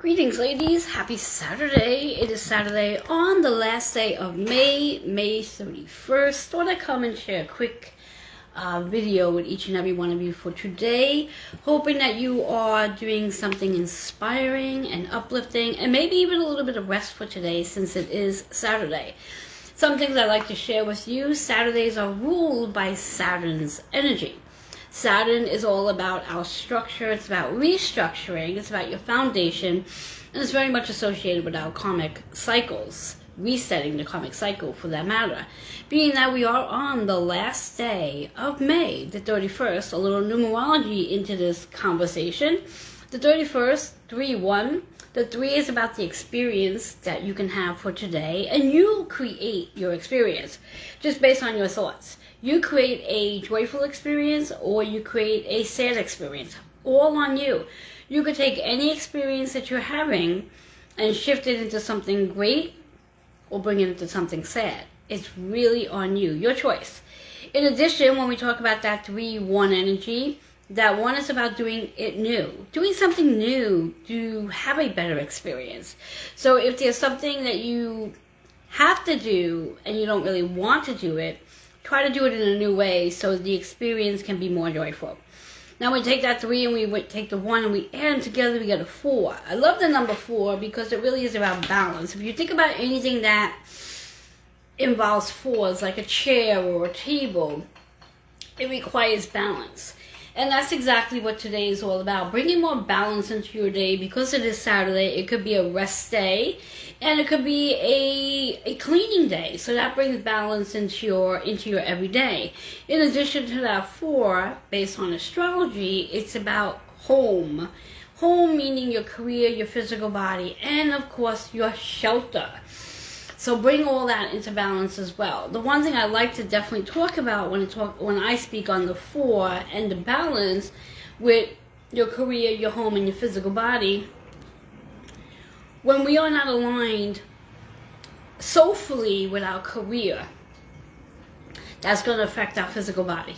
Greetings, ladies. Happy Saturday. It is Saturday on the last day of May 31st. Thought I'd come and share a quick video with each and every one of you for today. Hoping that you are doing something inspiring and uplifting and maybe even a little bit of rest for today since it is Saturday. Some things I'd like to share with you. Saturdays are ruled by Saturn's energy. Saturn is all about our structure, it's about restructuring, it's about your foundation, and it's very much associated with our karmic cycles, resetting the karmic cycle for that matter. Being that we are on the last day of May, the 31st, a little numerology into this conversation. The 31st, 3-1. The 3 is about the experience that you can have for today, and you create your experience just based on your thoughts. You create a joyful experience or you create a sad experience, all on you. You could take any experience that you're having and shift it into something great or bring it into something sad. It's really on you, your choice. In addition, when we talk about that 3-1 energy, that 1 is about doing it new, doing something new to have a better experience. So if there's something that you have to do and you don't really want to do it, try to do it in a new way so the experience can be more joyful. Now we take that 3 and we take the 1 and we add them together, we get a 4. I love the number 4 because it really is about balance. If you think about anything that involves 4s, like a chair or a table, it requires balance. And that's exactly what today is all about. Bringing more balance into your day. Because it is Saturday, it could be a rest day. And it could be a cleaning day. So that brings balance into your everyday. In addition to that 4, based on astrology, it's about home. Home meaning your career, your physical body, and of course your shelter. So bring all that into balance as well. The one thing I like to definitely talk about when I speak on the 4 and the balance with your career, your home, and your physical body, when we are not aligned soulfully with our career, that's going to affect our physical body.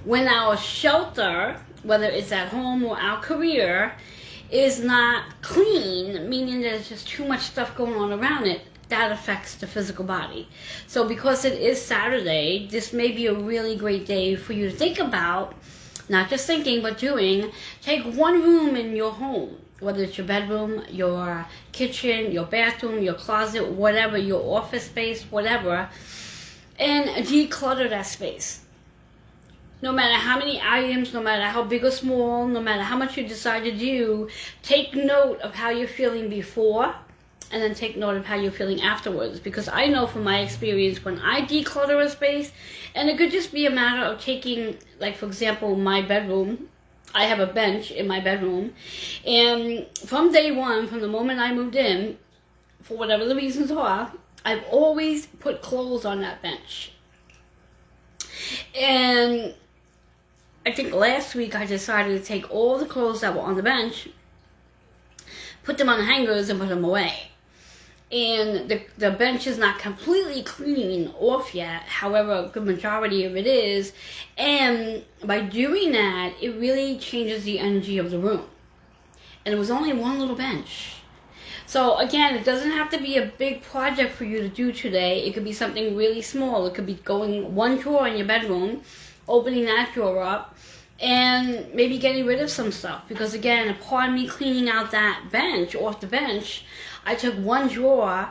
When our shelter, whether it's at home or our career, is not clean, meaning there's just too much stuff going on around it, that affects the physical body. So because it is Saturday, this may be a really great day for you to think about, not just thinking, but doing. Take one room in your home, whether it's your bedroom, your kitchen, your bathroom, your closet, whatever, your office space, whatever, and declutter that space. No matter how many items, no matter how big or small, no matter how much you decide to do, take note of how you're feeling before, and then take note of how you're feeling afterwards. Because I know from my experience, when I declutter a space, and it could just be a matter of taking, like for example, my bedroom, I have a bench in my bedroom, and from day one, from the moment I moved in, for whatever the reasons are, I've always put clothes on that bench. And I think last week I decided to take all the clothes that were on the bench, put them on the hangers and put them away. And the bench is not completely clean off yet, however a good majority of it is. And by doing that, it really changes the energy of the room. And it was only one little bench. So again, it doesn't have to be a big project for you to do today. It could be something really small. It could be going one drawer in your bedroom, opening that drawer up, and maybe getting rid of some stuff. Because again, upon me cleaning out that bench, off the bench, I took one drawer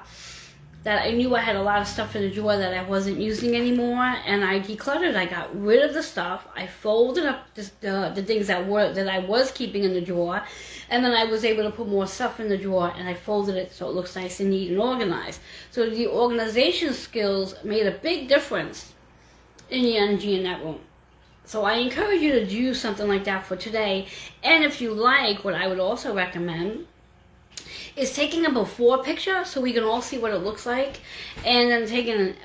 that I knew I had a lot of stuff in the drawer that I wasn't using anymore, and I decluttered. I got rid of the stuff. I folded up the things that I was keeping in the drawer, and then I was able to put more stuff in the drawer, and I folded it so it looks nice and neat and organized. So the organization skills made a big difference in the energy in that room. So I encourage you to do something like that for today. And if you like, what I would also recommend is taking a before picture so we can all see what it looks like, and then taking an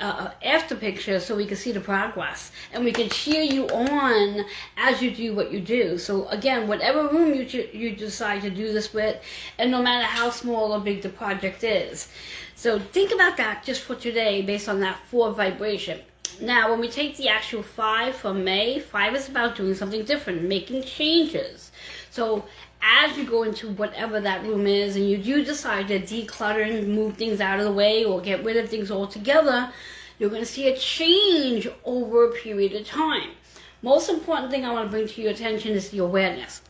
after picture so we can see the progress, and we can cheer you on as you do what you do. So again, whatever room you decide to do this with, and no matter how small or big the project is. So think about that just for today based on that 4 vibration. Now, when we take the actual 5 from May, 5 is about doing something different, making changes. So as you go into whatever that room is and you do decide to declutter and move things out of the way or get rid of things altogether, you're going to see a change over a period of time. Most important thing I want to bring to your attention is the awareness.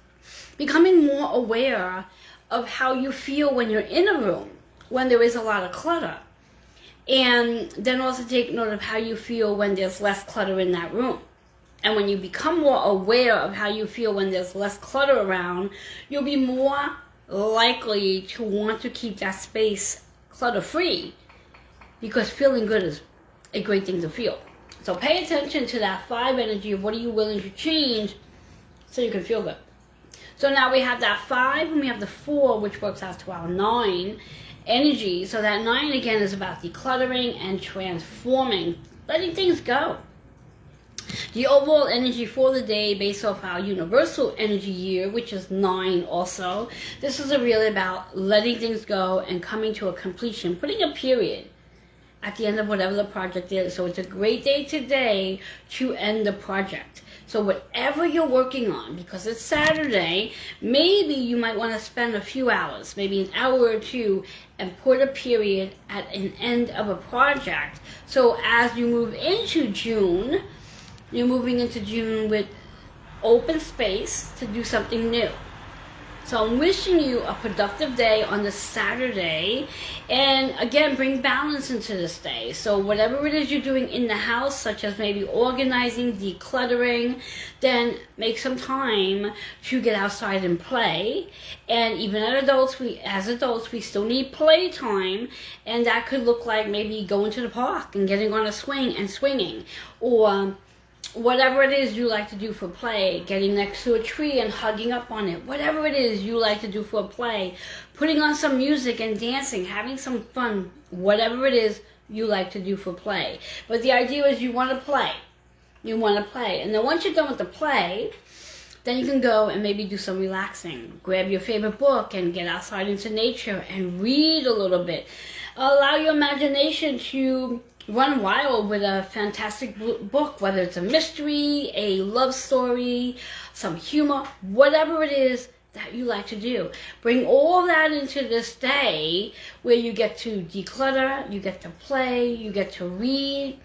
Becoming more aware of how you feel when you're in a room, when there is a lot of clutter. And then also take note of how you feel when there's less clutter in that room. And when you become more aware of how you feel when there's less clutter around, you'll be more likely to want to keep that space clutter-free, because feeling good is a great thing to feel. So pay attention to that 5 energy of what are you willing to change so you can feel good. So now we have that 5 and we have the 4, which works out to our 9 energy. So that 9 again is about decluttering and transforming, letting things go. The overall energy for the day, based off our universal energy year, which is 9 also, this is really about letting things go and coming to a completion, putting a period at the end of whatever the project is. So it's a great day today to end the project. So whatever you're working on, because it's Saturday, maybe you might want to spend a few hours, maybe an hour or two, and put a period at an end of a project. So as you move into June, you're moving into June with open space to do something new. So I'm wishing you a productive day on this Saturday, and again, bring balance into this day. So whatever it is you're doing in the house, such as maybe organizing, decluttering, then make some time to get outside and play. And even as adults, we still need play time, and that could look like maybe going to the park and getting on a swing and swinging, or whatever it is you like to do for play, getting next to a tree and hugging up on it, whatever it is you like to do for play, putting on some music and dancing, having some fun, whatever it is you like to do for play. But the idea is you want to play. You want to play. And then once you're done with the play, then you can go and maybe do some relaxing. Grab your favorite book and get outside into nature and read a little bit. Allow your imagination to run wild with a fantastic book, whether it's a mystery, a love story, some humor, whatever it is that you like to do. Bring all that into this day where you get to declutter, you get to play, you get to read.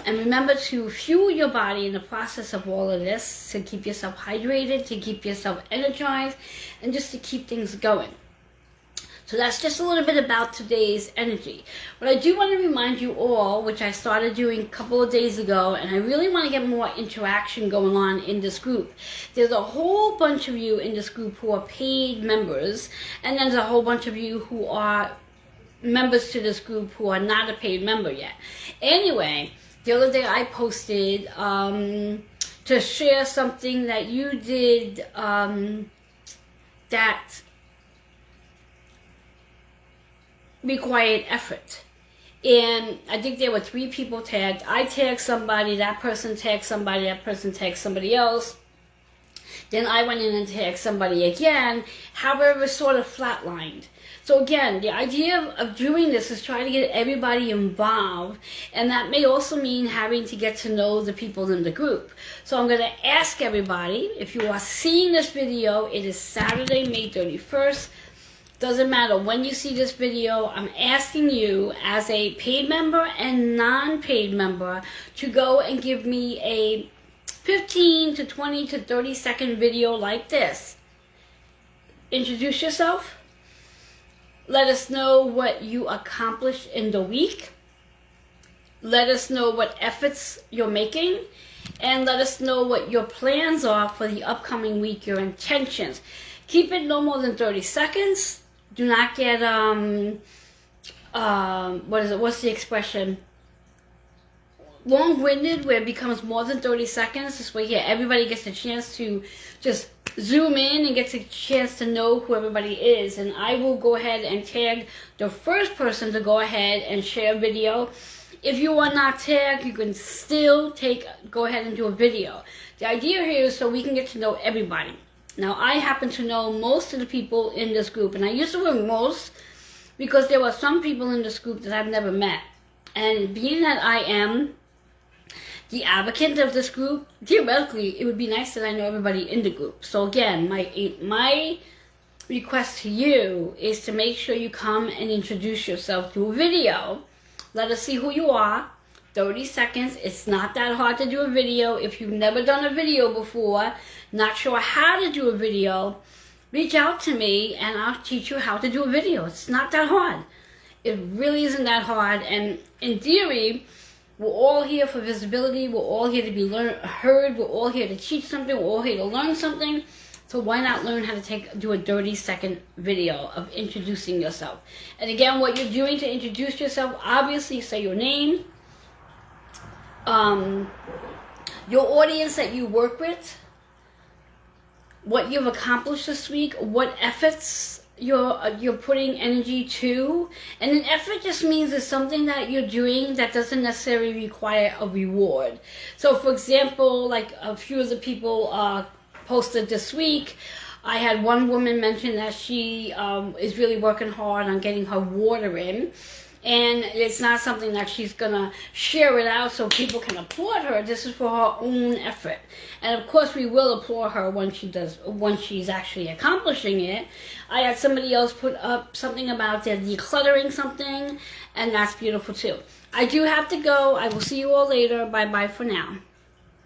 And remember to fuel your body in the process of all of this, to keep yourself hydrated, to keep yourself energized, and just to keep things going. So that's just a little bit about today's energy. But I do want to remind you all, which I started doing a couple of days ago, and I really want to get more interaction going on in this group. There's a whole bunch of you in this group who are paid members, and then there's a whole bunch of you who are members to this group who are not a paid member yet. Anyway, the other day I posted to share something that you did that required effort. And I think there were 3 people tagged. I tagged somebody, that person tagged somebody, that person tagged somebody else. Then I went in and tagged somebody again. However, it was sort of flatlined. So again, the idea of doing this is trying to get everybody involved, and that may also mean having to get to know the people in the group. So I'm going to ask everybody, if you are seeing this video, it is Saturday, May 31st. Doesn't matter when you see this video, I'm asking you as a paid member and non-paid member to go and give me a 15 to 20 to 30 second video like this. Introduce yourself. Let us know what you accomplished in the week. Let us know what efforts you're making. And let us know what your plans are for the upcoming week, your intentions. Keep it no more than 30 seconds. Do not get, what's the expression? Long-winded, where it becomes more than 30 seconds. This way here, everybody gets a chance to just zoom in and gets a chance to know who everybody is. And I will go ahead and tag the first person to go ahead and share a video. If you are not tagged, you can still go ahead and do a video. The idea here is so we can get to know everybody. Now, I happen to know most of the people in this group, and I use the word most because there are some people in this group that I've never met. And being that I am the advocate of this group, theoretically, it would be nice that I know everybody in the group. So again, my request to you is to make sure you come and introduce yourself through a video. Let us see who you are. 30 seconds. It's not that hard to do a video. If you've never done a video before, not sure how to do a video, reach out to me and I'll teach you how to do a video. It's not that hard. It really isn't that hard. And in theory, we're all here for visibility. We're all here to be heard. We're all here to teach something. We're all here to learn something. So why not learn how to do a 30-second video of introducing yourself? And again, what you're doing to introduce yourself, obviously say your name, your audience that you work with, what you've accomplished this week, what efforts you're putting energy to. And an effort just means it's something that you're doing that doesn't necessarily require a reward. So for example, like a few of the people posted this week, I had one woman mention that she is really working hard on getting her water in. And it's not something that she's gonna share it out so people can applaud her. This is for her own effort. And of course we will applaud her when she's actually accomplishing it. I had somebody else put up something about they're decluttering something, and that's beautiful too. I do have to go. I will see you all later. Bye bye for now.